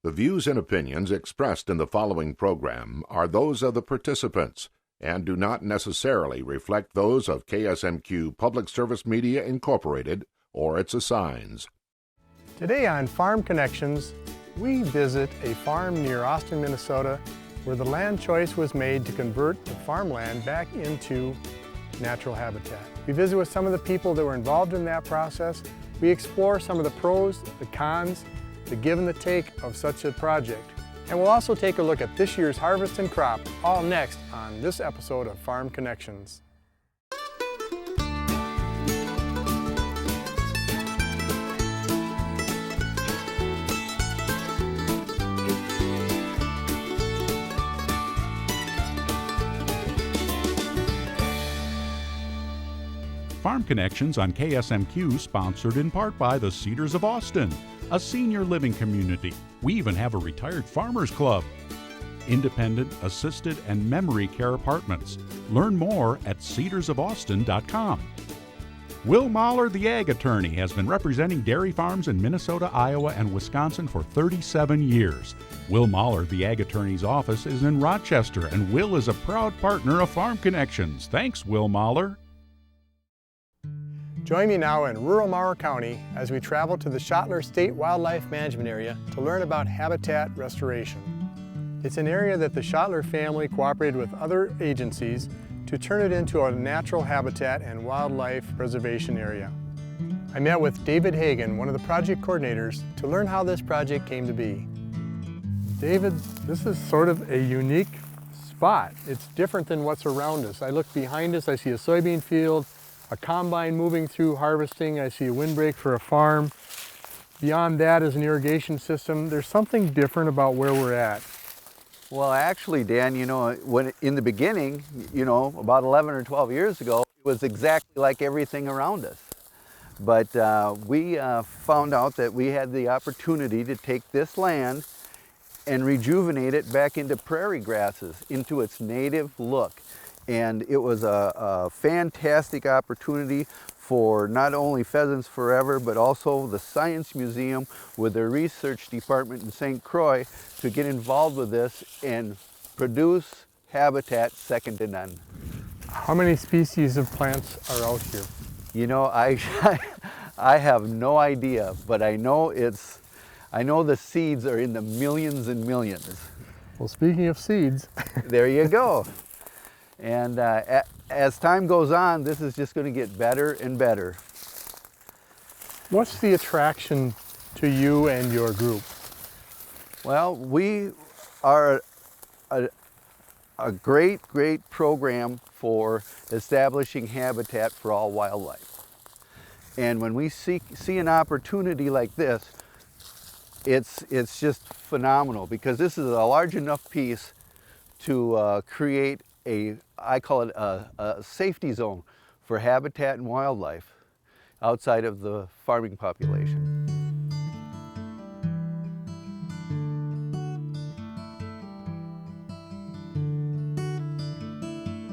The views and opinions expressed in the following program are those of the participants and do not necessarily reflect those of KSMQ Public Service Media Incorporated or its assigns. Today on Farm Connections, we visit a farm near Austin, Minnesota, where the land choice was made to convert the farmland back into natural habitat. We visit with some of the people that were involved in that process. We explore some of the pros, the cons, the give and the take of such a project. And we'll also take a look at this year's harvest and crop, all next on this episode of Farm Connections. Farm Connections on KSMQ, sponsored in part by the Cedars of Austin, a senior living community. We even have a retired farmers club. Independent, assisted, and memory care apartments. Learn more at cedarsofaustin.com. Will Mower, the ag attorney, has been representing dairy farms in Minnesota, Iowa, and Wisconsin for 37 years. Will Mower, the ag attorney's office is in Rochester, and Will is a proud partner of Farm Connections. Thanks, Will Mower. Join me now in rural Mower County as we travel to the Schottler State Wildlife Management Area to learn about habitat restoration. It's an area that the Schottler family cooperated with other agencies to turn it into a natural habitat and wildlife preservation area. I met with David Hagan, one of the project coordinators, to learn how this project came to be. David, this is sort of a unique spot. It's different than what's around us. I look behind us, I see a soybean field, a combine moving through harvesting. I see a windbreak for a farm. Beyond that is an irrigation system. There's something different about where we're at. Well, actually, Dan, when in the beginning, about 11 or 12 years ago, it was exactly like everything around us. But we found out that we had the opportunity to take this land and rejuvenate it back into prairie grasses, into its native look. And it was a fantastic opportunity for not only Pheasants Forever, but also the Science Museum with their research department in St. Croix to get involved with this and produce habitat second to none. How many species of plants are out here? I have no idea, but I know the seeds are in the millions and millions. Well, speaking of seeds. There you go. And as time goes on, this is just going to get better and better. What's the attraction to you and your group? Well, we are a great program for establishing habitat for all wildlife. And when we see an opportunity like this, it's just phenomenal, because this is a large enough piece to create I call it a safety zone for habitat and wildlife outside of the farming population.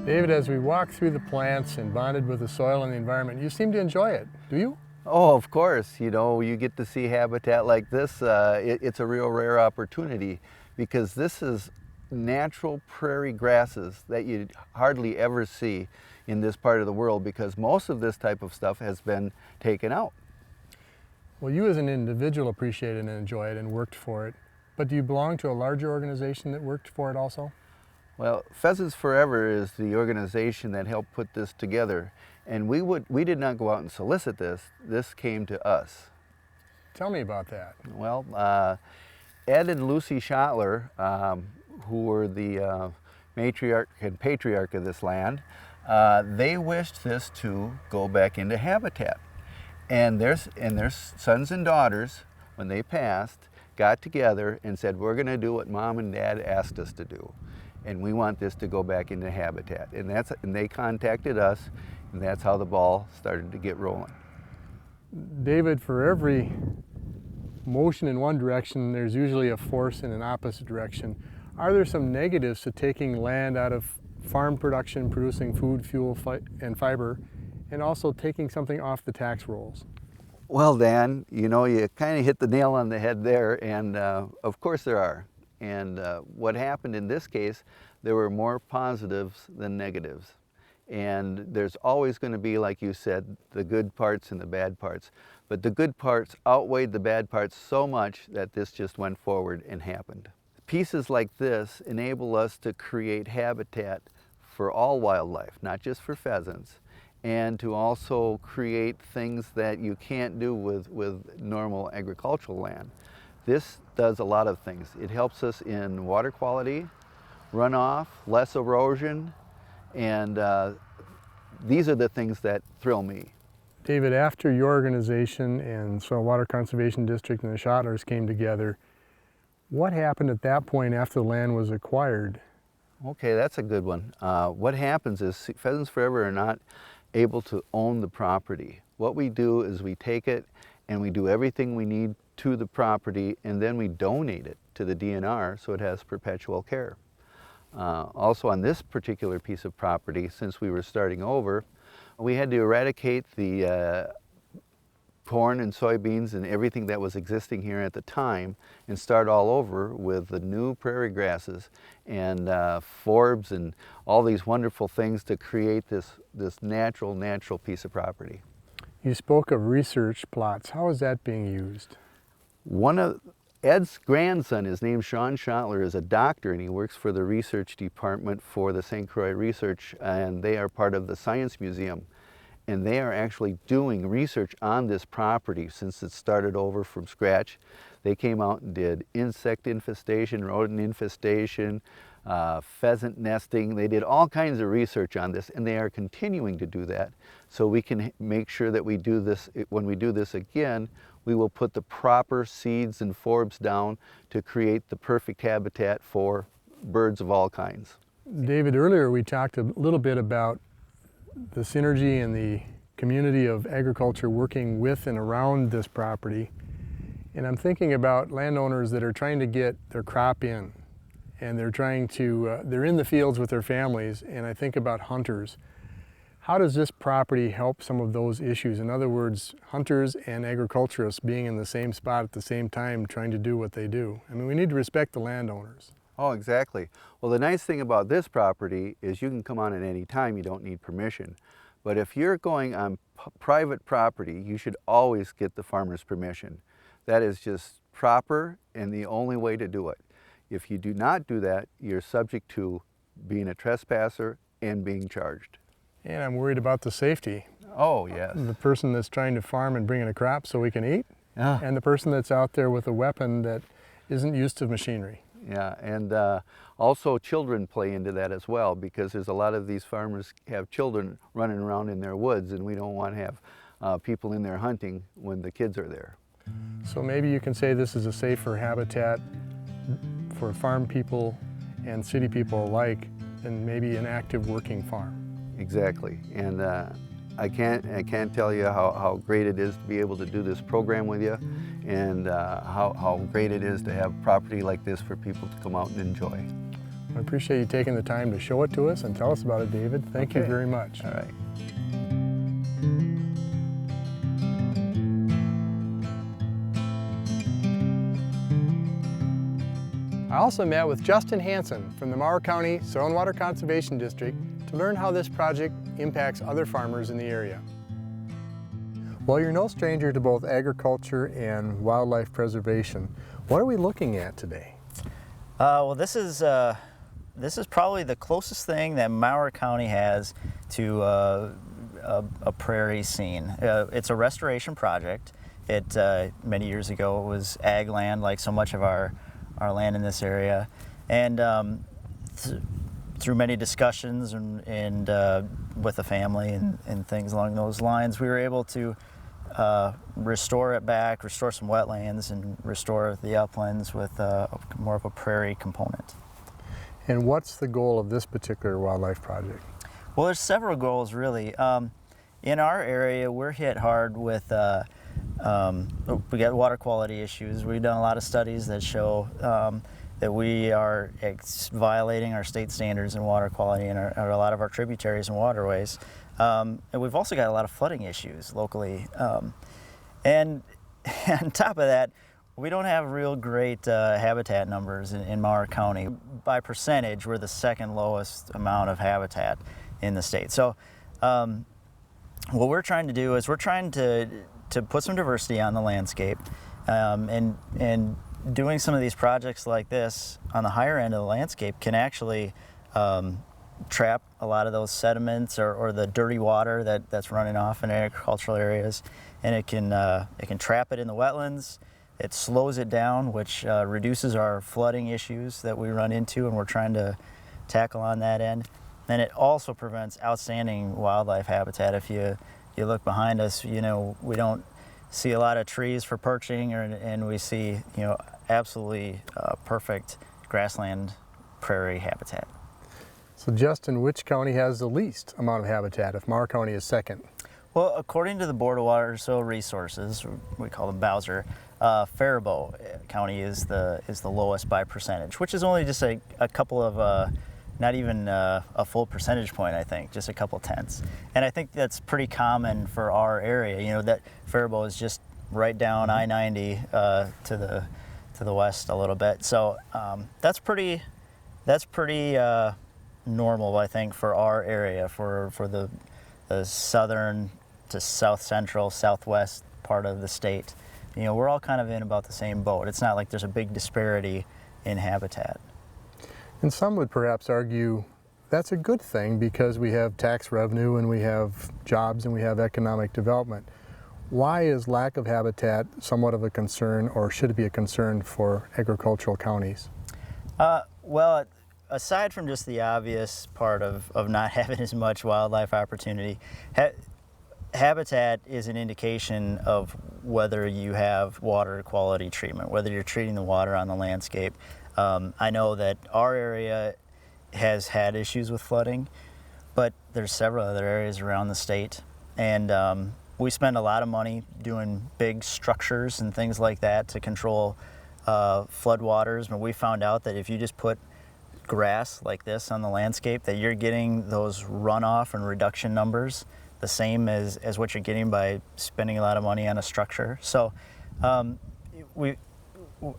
David, as we walk through the plants and bonded with the soil and the environment, you seem to enjoy it, do you? Oh, of course. You get to see habitat like this. It's a real rare opportunity, because this is natural prairie grasses that you hardly ever see in this part of the world, because most of this type of stuff has been taken out. Well, you as an individual appreciate it and enjoy it and worked for it, but do you belong to a larger organization that worked for it also? Well, Pheasants Forever is the organization that helped put this together, and we did not go out and solicit this. This came to us. Tell me about that. Well, Ed and Lucy Schottler, who were the matriarch and patriarch of this land, they wished this to go back into habitat. And their sons and daughters, when they passed, got together and said, we're going to do what Mom and Dad asked us to do. And we want this to go back into habitat. And they contacted us, and that's how the ball started to get rolling. David, for every motion in one direction, there's usually a force in an opposite direction. Are there some negatives to taking land out of farm production, producing food, fuel, and fiber, and also taking something off the tax rolls? Well, Dan, you know, you kind of hit the nail on the head there, and of course there are. And what happened in this case, there were more positives than negatives. And there's always going to be, like you said, the good parts and the bad parts. But the good parts outweighed the bad parts so much that this just went forward and happened. Pieces like this enable us to create habitat for all wildlife, not just for pheasants, and to also create things that you can't do with normal agricultural land. This does a lot of things. It helps us in water quality, runoff, less erosion, and these are the things that thrill me. David, after your organization and Soil Water Conservation District and the Schottlers came together, what happened at that point after the land was acquired? Okay, that's a good one. What happens is Pheasants Forever are not able to own the property. What we do is we take it and we do everything we need to the property, and then we donate it to the DNR so it has perpetual care. Also on this particular piece of property, since we were starting over, we had to eradicate the corn and soybeans and everything that was existing here at the time and start all over with the new prairie grasses and forbs and all these wonderful things to create this natural piece of property. You spoke of research plots. How is that being used? One of Ed's grandson is named Sean Schottler, is a doctor, and he works for the research department for the St. Croix Research, and they are part of the Science Museum. And they are actually doing research on this property since it started over from scratch. They came out and did insect infestation, rodent infestation, pheasant nesting. They did all kinds of research on this, and they are continuing to do that. So we can make sure that we do this, when we do this again, we will put the proper seeds and forbs down to create the perfect habitat for birds of all kinds. David, earlier we talked a little bit about the synergy and the community of agriculture working with and around this property. And I'm thinking about landowners that are trying to get their crop in, and they're trying to, they're in the fields with their families, and I think about hunters. How does this property help some of those issues? In other words, hunters and agriculturists being in the same spot at the same time trying to do what they do. I mean, we need to respect the landowners. Oh, exactly. Well, the nice thing about this property is you can come on at any time. You don't need permission. But if you're going on private property, you should always get the farmer's permission. That is just proper and the only way to do it. If you do not do that, you're subject to being a trespasser and being charged. And I'm worried about the safety. Oh, yes. The person that's trying to farm and bring in a crop so we can eat, and the person that's out there with a weapon that isn't used to machinery. Yeah, and also children play into that as well, because there's a lot of these farmers have children running around in their woods, and we don't want to have people in there hunting when the kids are there. So maybe you can say this is a safer habitat for farm people and city people alike than maybe an active working farm. Exactly, and I can't tell you how great it is to be able to do this program with you, and how great it is to have property like this for people to come out and enjoy. I appreciate you taking the time to show it to us and tell us about it, David. Thank you very much. All right. I also met with Justin Hansen from the Mower County Soil and Water Conservation District to learn how this project impacts other farmers in the area. Well, you're no stranger to both agriculture and wildlife preservation. What are we looking at today? Well, this is probably the closest thing that Mower County has to a prairie scene. It's a restoration project. Many years ago it was ag land, like so much of our land in this area, and through many discussions and with the family and things along those lines, we were able to restore it back, restore some wetlands, and restore the uplands with more of a prairie component. And what's the goal of this particular wildlife project? Well, there's several goals, really. In our area, we're hit hard with we got water quality issues. We've done a lot of studies that show that we are violating our state standards in water quality in a lot of our tributaries and waterways. And we've also got a lot of flooding issues locally. And on top of that, we don't have real great habitat numbers in Mower County. By percentage, we're the second lowest amount of habitat in the state. So what we're trying to do is we're trying to put some diversity on the landscape, and doing some of these projects like this on the higher end of the landscape can actually trap a lot of those sediments or the dirty water that's running off in agricultural areas, and it can trap it in the wetlands. It slows it down, which reduces our flooding issues that we run into, and we're trying to tackle on that end. And it also prevents outstanding wildlife habitat. If you look behind us, we don't see a lot of trees for perching, and we see absolutely perfect grassland prairie habitat. So Justin, which county has the least amount of habitat if Mower County is second? Well, according to the Board of Water and Soil Resources, we call them Bowser, Faribault County is the lowest by percentage, which is only just a couple of, not even a full percentage point, I think, just a couple tenths. And I think that's pretty common for our area. That Faribault is just right down I-90 to the west a little bit. So that's pretty normal, I think, for our area, for the southern to south central, southwest part of the state. We're all kind of in about the same boat. It's not like there's a big disparity in habitat. And some would perhaps argue that's a good thing because we have tax revenue and we have jobs and we have economic development. Why is lack of habitat somewhat of a concern, or should it be a concern for agricultural counties? Well, aside from just the obvious part of not having as much wildlife opportunity, habitat is an indication of whether you have water quality treatment, whether you're treating the water on the landscape. I know that our area has had issues with flooding, but there's several other areas around the state, and we spend a lot of money doing big structures and things like that to control floodwaters. But we found out that if you just put grass like this on the landscape, that you're getting those runoff and reduction numbers the same as what you're getting by spending a lot of money on a structure. So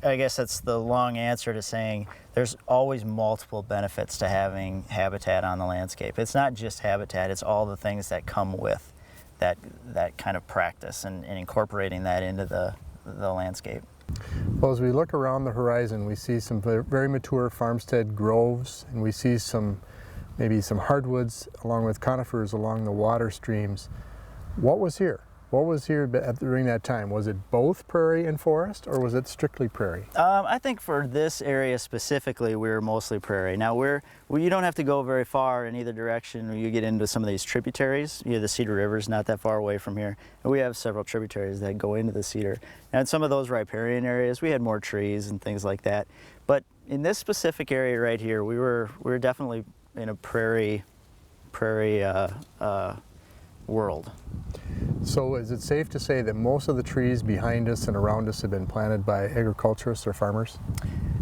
I guess that's the long answer to saying there's always multiple benefits to having habitat on the landscape. It's not just habitat, it's all the things that come with that kind of practice and incorporating that into the landscape. Well, as we look around the horizon, we see some very mature farmstead groves, and we see maybe some hardwoods along with conifers along the water streams. What was here? What was here during that time? Was it both prairie and forest, or was it strictly prairie? I think for this area specifically, we were mostly prairie. Now you don't have to go very far in either direction when you get into some of these tributaries. The Cedar River's not that far away from here, and we have several tributaries that go into the Cedar. And in some of those riparian areas, we had more trees and things like that. But in this specific area right here, we were definitely in a prairie world. So is it safe to say that most of the trees behind us and around us have been planted by agriculturists or farmers?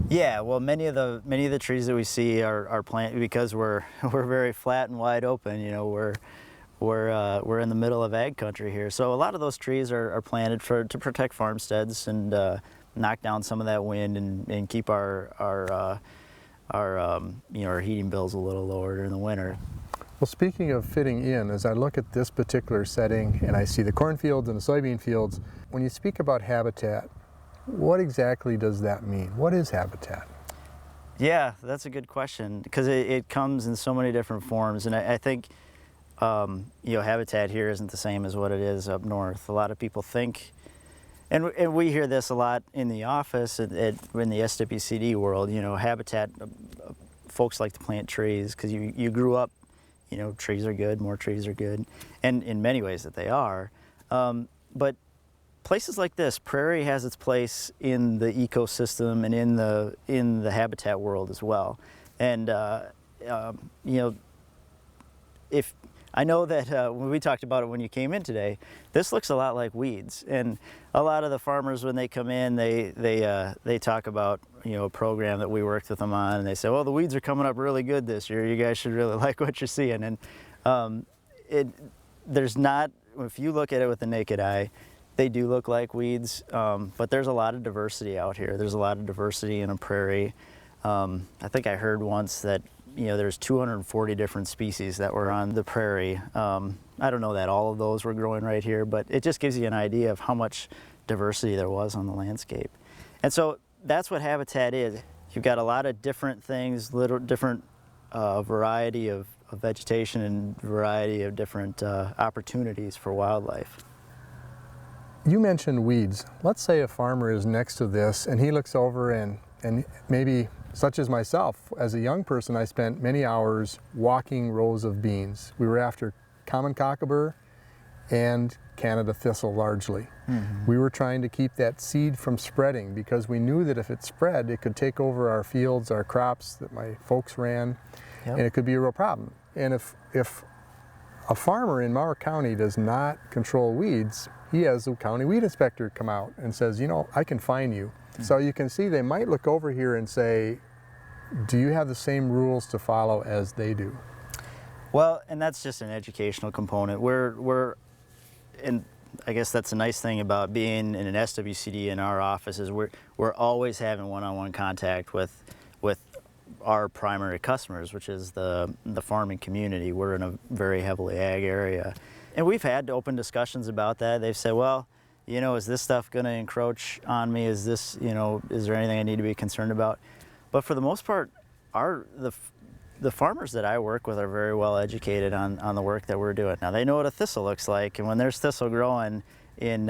Yeah, well, many of the trees that we see are planted because we're very flat and wide open. We're in the middle of ag country here, so a lot of those trees are planted to protect farmsteads and knock down some of that wind and keep our heating bills a little lower during the winter. Well, speaking of fitting in, as I look at this particular setting and I see the cornfields and the soybean fields, when you speak about habitat, what exactly does that mean? What is habitat? Yeah, that's a good question, because it comes in so many different forms, and I think habitat here isn't the same as what it is up north. A lot of people think, and we hear this a lot in the office in the SWCD world, habitat, folks like to plant trees because you grew up, trees are good, more trees are good, and in many ways that they are. But places like this, prairie has its place in the ecosystem and in the habitat world as well. And if I know that when we talked about it when you came in today, this looks a lot like weeds. And a lot of the farmers, when they come in, they talk about a program that we worked with them on, and they say, well, the weeds are coming up really good this year. You guys should really like what you're seeing. And there's not, if you look at it with the naked eye, they do look like weeds, but there's a lot of diversity out here. There's a lot of diversity in a prairie. I think I heard once that there's 240 different species that were on the prairie. I don't know that all of those were growing right here, but it just gives you an idea of how much diversity there was on the landscape. And so that's what habitat is. You've got a lot of different things, different variety of vegetation and variety of different opportunities for wildlife. You mentioned weeds. Let's say a farmer is next to this and he looks over and maybe, such as myself, as a young person, I spent many hours walking rows of beans. We were after common cockabur and Canada thistle largely. Mm-hmm. We were trying to keep that seed from spreading because we knew that if it spread, it could take over our fields, our crops that my folks ran, and it could be a real problem. And if a farmer in Mower County does not control weeds, he has the county weed inspector come out and says, I can fine you. Mm-hmm. So you can see they might look over here and say, do you have the same rules to follow as they do? Well, and that's just an educational component. And I guess that's a nice thing about being in an SWCD in our office is we're always having one-on-one contact with our primary customers, which is the farming community. We're in a very heavily ag area. And we've had open discussions about that. They've said, well, is this stuff going to encroach on me? Is this, is there anything I need to be concerned about? But for the most part, the farmers that I work with are very well educated on the work that we're doing. Now, they know what a thistle looks like, and when there's thistle growing in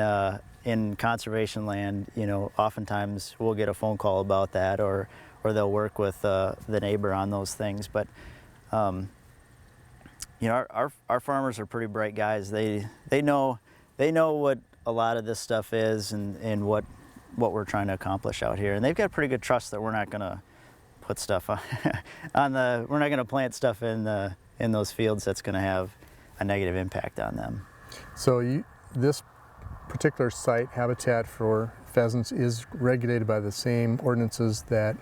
conservation land, oftentimes we'll get a phone call about that, or they'll work with the neighbor on those things. But our farmers are pretty bright guys. They know what a lot of this stuff is and what we're trying to accomplish out here, and they've got pretty good trust that we're not going to put stuff we're not going to plant stuff in those fields that's going to have a negative impact on them. So this particular site, habitat for pheasants, is regulated by the same ordinances that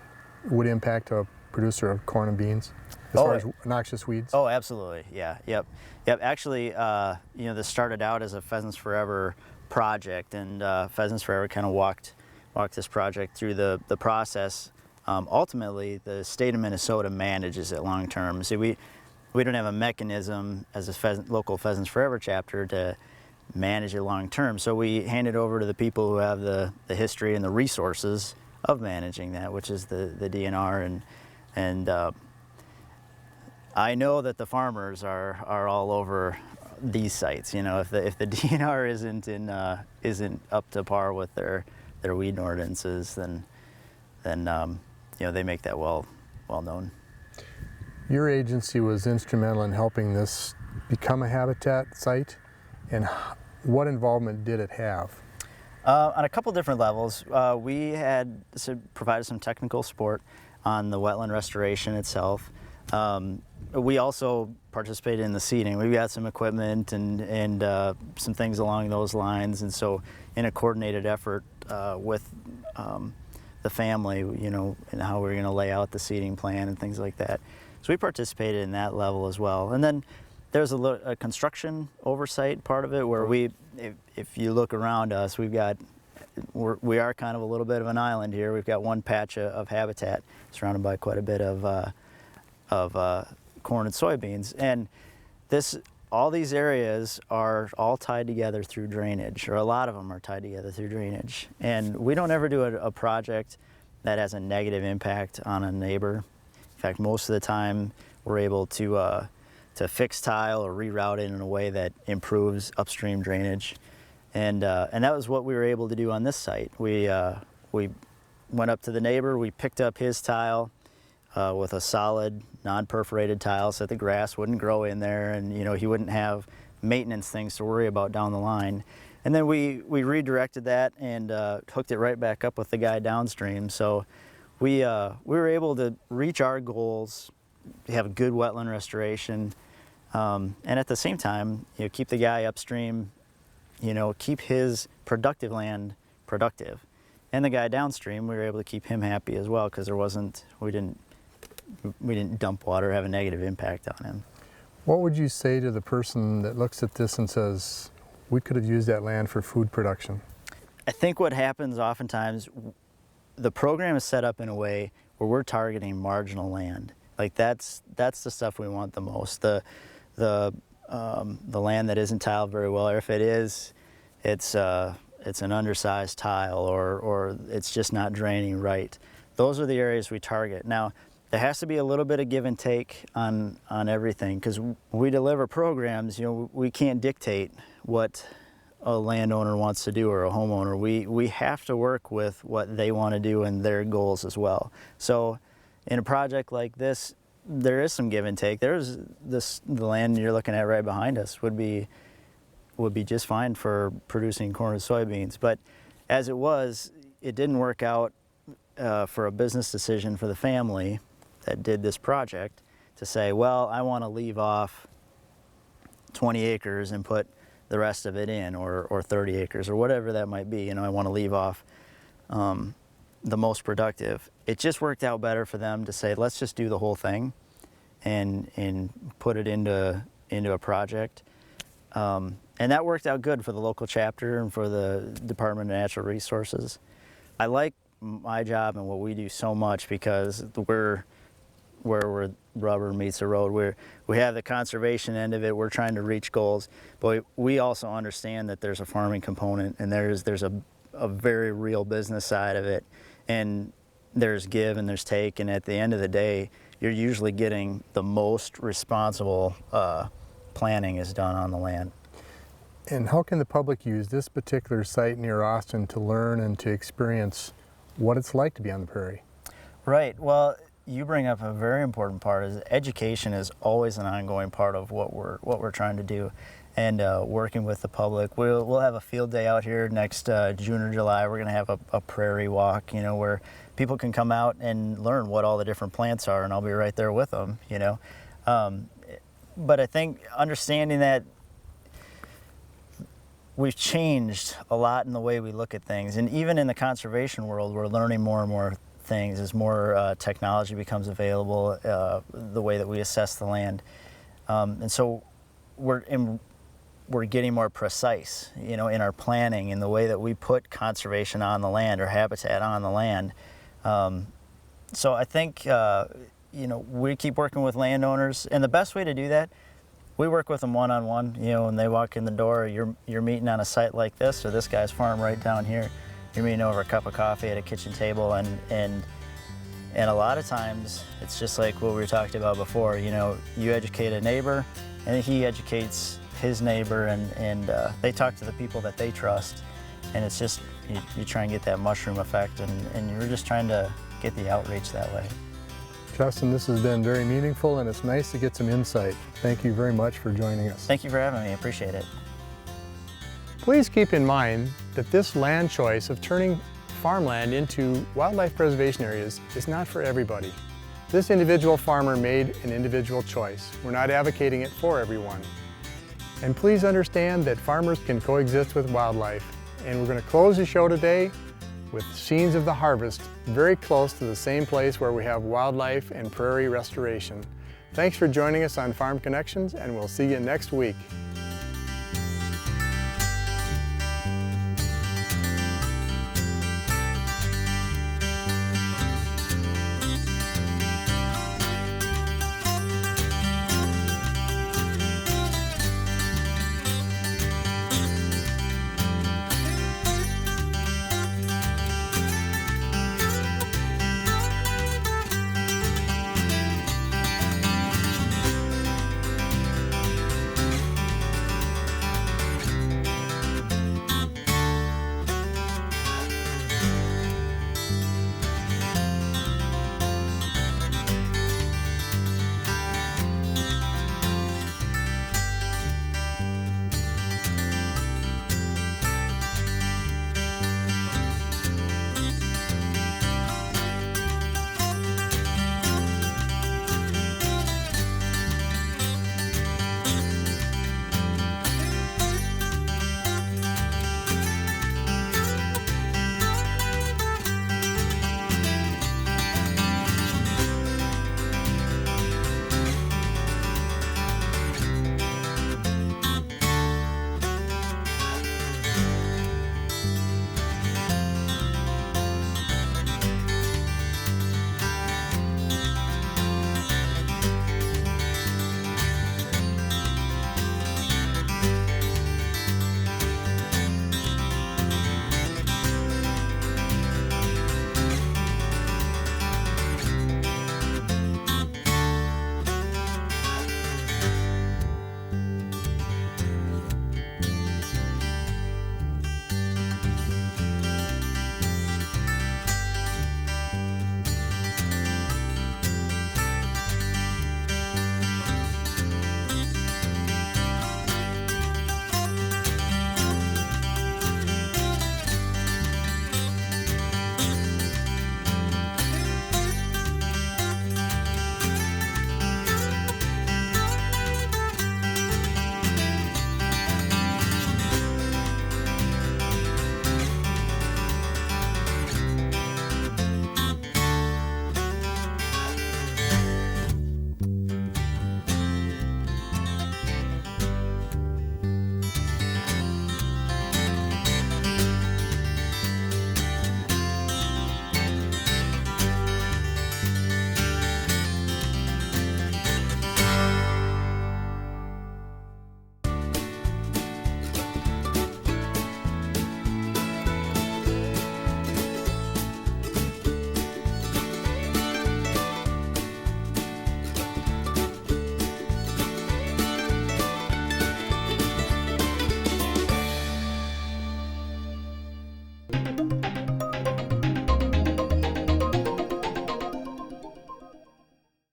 would impact a producer of corn and beans as far as noxious weeds? Oh, absolutely. Yeah. Yep. Actually, this started out as a Pheasants Forever project, and Pheasants Forever kind of walked this project through the process. Ultimately, the state of Minnesota manages it long term. See, we don't have a mechanism as a local Pheasants Forever chapter to manage it long term. So we hand it over to the people who have the history and the resources of managing that, which is the DNR. And I know that the farmers are all over these sites. If the DNR isn't up to par with their weed ordinances, then they make that well known. Your agency was instrumental in helping this become a habitat site, and what involvement did it have? On a couple different levels. We had provided some technical support on the wetland restoration itself. We also participated in the seeding. We've got some equipment and some things along those lines, and so in a coordinated effort with the family, and how we're going to lay out the seeding plan and things like that. So we participated in that level as well. And then there's a construction oversight part of it where if you look around us, we are kind of a little bit of an island here. We've got one patch of habitat surrounded by quite a bit of corn and soybeans. And all these areas are all tied together through drainage, or a lot of them are tied together through drainage. And we don't ever do a project that has a negative impact on a neighbor. In fact, most of the time we're able to fix tile or reroute it in a way that improves upstream drainage. And that was what we were able to do on this site. We went up to the neighbor, we picked up his tile with a solid, non-perforated tile so that the grass wouldn't grow in there, and he wouldn't have maintenance things to worry about down the line. And then we redirected that and hooked it right back up with the guy downstream. So we were able to reach our goals, have good wetland restoration, and at the same time, keep the guy upstream, keep his productive land productive. And the guy downstream, we were able to keep him happy as well, because we didn't dump water, have a negative impact on him. What would you say to the person that looks at this and says, we could have used that land for food production? I think what happens oftentimes, the program is set up in a way where we're targeting marginal land. Like that's the stuff we want the most. The land that isn't tiled very well, or if it is, it's an undersized tile, or it's just not draining right. Those are the areas we target. Now, there has to be a little bit of give and take on everything, because we deliver programs. You know, we can't dictate what a landowner wants to do, or a homeowner. We have to work with what they want to do and their goals as well. So in a project like this, there is some give and take. There's the land you're looking at right behind us would be just fine for producing corn and soybeans. But as it was, it didn't work out for a business decision for the family that did this project to say, well, I want to leave off 20 acres and put the rest of it in, or 30 acres, or whatever that might be. You know, I want to leave off the most productive. It just worked out better for them to say, let's just do the whole thing and put it into a project. And that worked out good for the local chapter and for the Department of Natural Resources. I like my job and what we do so much because we're where rubber meets the road. We have the conservation end of it. We're trying to reach goals, but we also understand that there's a farming component, and there's a very real business side of it, and there's give and there's take, and at the end of the day, you're usually getting the most responsible planning is done on the land. And how can the public use this particular site near Austin to learn and to experience what it's like to be on the prairie? Right. Well, you bring up a very important part. Is education is always an ongoing part of what we're trying to do, and working with the public. We'll have a field day out here next June or July. We're going to have a prairie walk, you know, where people can come out and learn what all the different plants are, and I'll be right there with them, you know. But I think understanding that we've changed a lot in the way we look at things, and even in the conservation world, we're learning more and more things as more technology becomes available, the way that we assess the land. And so we're getting more precise, you know, in our planning, in the way that we put conservation on the land or habitat on the land. So I think, you know, we keep working with landowners, and the best way to do that, we work with them one-on-one. You know, when they walk in the door, you're meeting on a site like this, or this guy's farm right down here. You're meeting over a cup of coffee at a kitchen table, and a lot of times it's just like what we were talking about before. You know, you educate a neighbor, and he educates his neighbor, and they talk to the people that they trust, and it's just you try and get that mushroom effect, and you're just trying to get the outreach that way. Justin, this has been very meaningful, and it's nice to get some insight. Thank you very much for joining us. Thank you for having me. I appreciate it. Please keep in mind that this land choice of turning farmland into wildlife preservation areas is not for everybody. This individual farmer made an individual choice. We're not advocating it for everyone. And please understand that farmers can coexist with wildlife. And we're going to close the show today with scenes of the harvest, very close to the same place where we have wildlife and prairie restoration. Thanks for joining us on Farm Connections, and we'll see you next week.